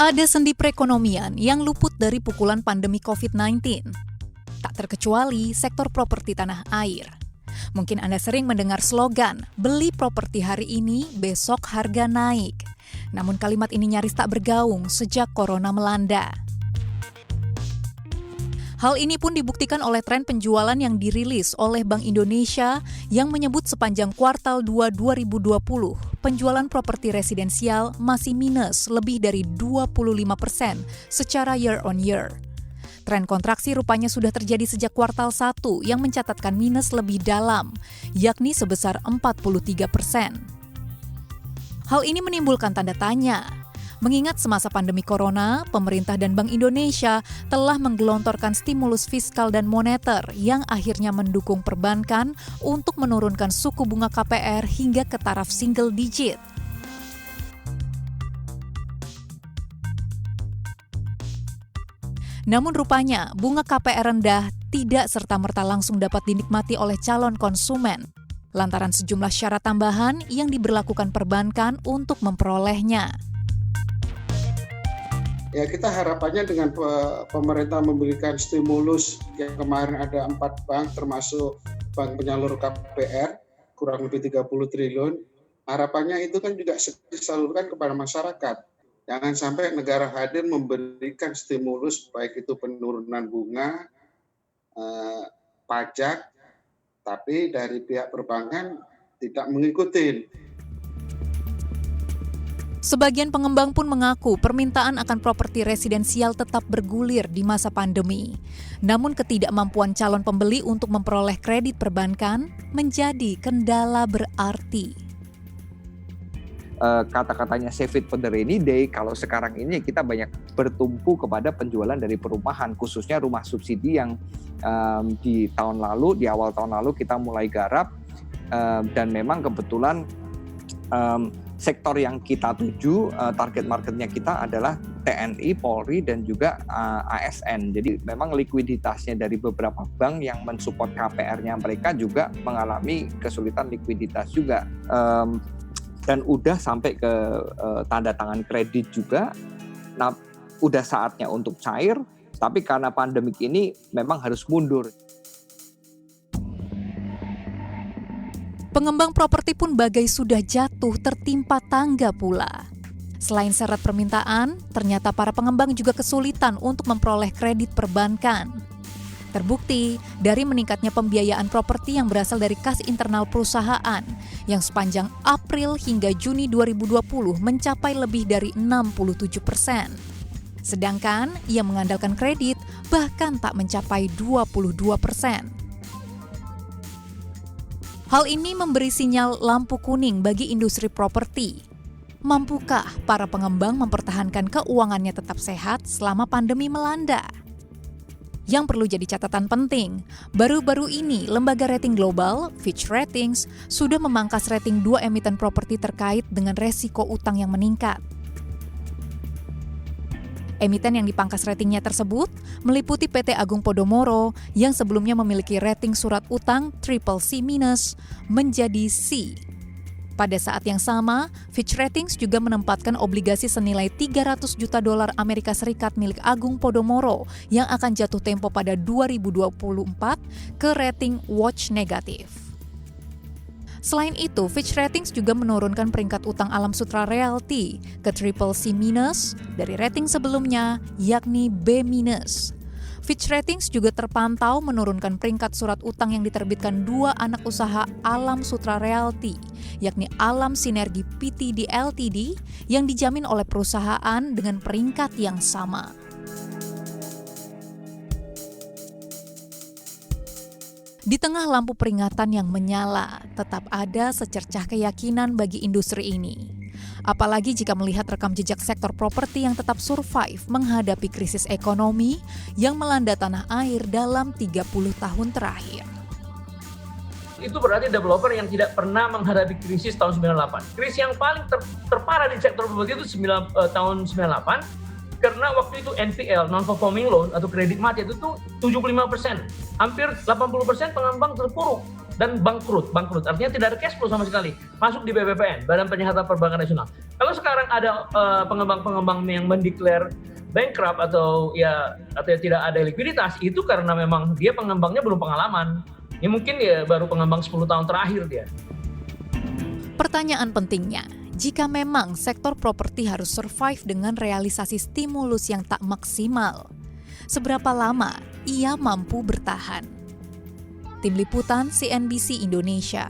Tak ada sendi perekonomian yang luput dari pukulan pandemi COVID-19. Tak terkecuali sektor properti tanah air. Mungkin Anda sering mendengar slogan, beli properti hari ini, besok harga naik. Namun kalimat ini nyaris tak bergaung sejak corona melanda. Hal ini pun dibuktikan oleh tren penjualan yang dirilis oleh Bank Indonesia yang menyebut sepanjang kuartal 2 2020, penjualan properti residensial masih minus lebih dari 25% secara year on year. Tren kontraksi rupanya sudah terjadi sejak kuartal 1 yang mencatatkan minus lebih dalam, yakni sebesar 43%. Hal ini menimbulkan tanda tanya. Mengingat semasa pandemi corona, pemerintah dan Bank Indonesia telah menggelontorkan stimulus fiskal dan moneter yang akhirnya mendukung perbankan untuk menurunkan suku bunga KPR hingga ke taraf single digit. Namun rupanya bunga KPR rendah tidak serta-merta langsung dapat dinikmati oleh calon konsumen, lantaran sejumlah syarat tambahan yang diberlakukan perbankan untuk memperolehnya. Ya, kita harapannya dengan pemerintah memberikan stimulus yang kemarin ada 4 bank termasuk bank penyalur KPR kurang lebih 30 triliun. Harapannya itu kan juga disalurkan kepada masyarakat. Jangan sampai negara hadir memberikan stimulus baik itu penurunan bunga, pajak, tapi dari pihak perbankan tidak mengikuti. Sebagian pengembang pun mengaku permintaan akan properti residensial tetap bergulir di masa pandemi. Namun ketidakmampuan calon pembeli untuk memperoleh kredit perbankan menjadi kendala berarti. Kata-katanya save it for the rainy day, kalau sekarang ini kita banyak bertumpu kepada penjualan dari perumahan, khususnya rumah subsidi yang di awal tahun lalu kita mulai garap, dan memang kebetulan sektor yang kita tuju, target marketnya kita adalah TNI, Polri, dan juga ASN. Jadi memang likuiditasnya dari beberapa bank yang mensupport KPR-nya mereka juga mengalami kesulitan likuiditas juga. Dan udah sampai ke tanda tangan kredit juga. Nah, udah saatnya untuk cair, tapi karena pandemik ini memang harus mundur. Pengembang properti pun bagai sudah jatuh tertimpa tangga pula. Selain syarat permintaan, ternyata para pengembang juga kesulitan untuk memperoleh kredit perbankan. Terbukti dari meningkatnya pembiayaan properti yang berasal dari kas internal perusahaan yang sepanjang April hingga Juni 2020 mencapai lebih dari 67%. Sedangkan yang mengandalkan kredit bahkan tak mencapai 22%. Hal ini memberi sinyal lampu kuning bagi industri properti. Mampukah para pengembang mempertahankan keuangannya tetap sehat selama pandemi melanda? Yang perlu jadi catatan penting, baru-baru ini lembaga rating global, Fitch Ratings, sudah memangkas rating 2 emiten properti terkait dengan resiko utang yang meningkat. Emiten yang dipangkas ratingnya tersebut meliputi PT Agung Podomoro yang sebelumnya memiliki rating surat utang CCC- menjadi C. Pada saat yang sama, Fitch Ratings juga menempatkan obligasi senilai $300 juta Amerika Serikat milik Agung Podomoro yang akan jatuh tempo pada 2024 ke rating watch negatif. Selain itu, Fitch Ratings juga menurunkan peringkat utang Alam Sutera Realty ke CCC- dari rating sebelumnya, yakni B-. Fitch Ratings juga terpantau menurunkan peringkat surat utang yang diterbitkan 2 anak usaha Alam Sutera Realty, yakni Alam Sinergi Ptd Ltd, yang dijamin oleh perusahaan dengan peringkat yang sama. Di tengah lampu peringatan yang menyala, tetap ada secercah keyakinan bagi industri ini. Apalagi jika melihat rekam jejak sektor properti yang tetap survive menghadapi krisis ekonomi yang melanda tanah air dalam 30 tahun terakhir. Itu berarti developer yang tidak pernah menghadapi krisis tahun 98. Krisis yang paling terparah di sektor properti itu tahun 98. Karena waktu itu NPL, non-performing loan atau kredit macet itu 75%. Hampir 80% pengembang terpuruk. dan bangkrut artinya tidak ada cash flow sama sekali, masuk di BPPN, Badan Penyihatan Perbankan Nasional. Kalau sekarang ada pengembang-pengembang yang mendeklar bankrupt atau tidak ada likuiditas, itu karena memang dia pengembangnya belum pengalaman. Ya mungkin ya baru pengembang 10 tahun terakhir dia. Pertanyaan pentingnya, jika memang sektor properti harus survive dengan realisasi stimulus yang tak maksimal, seberapa lama ia mampu bertahan? Tim Liputan CNBC Indonesia.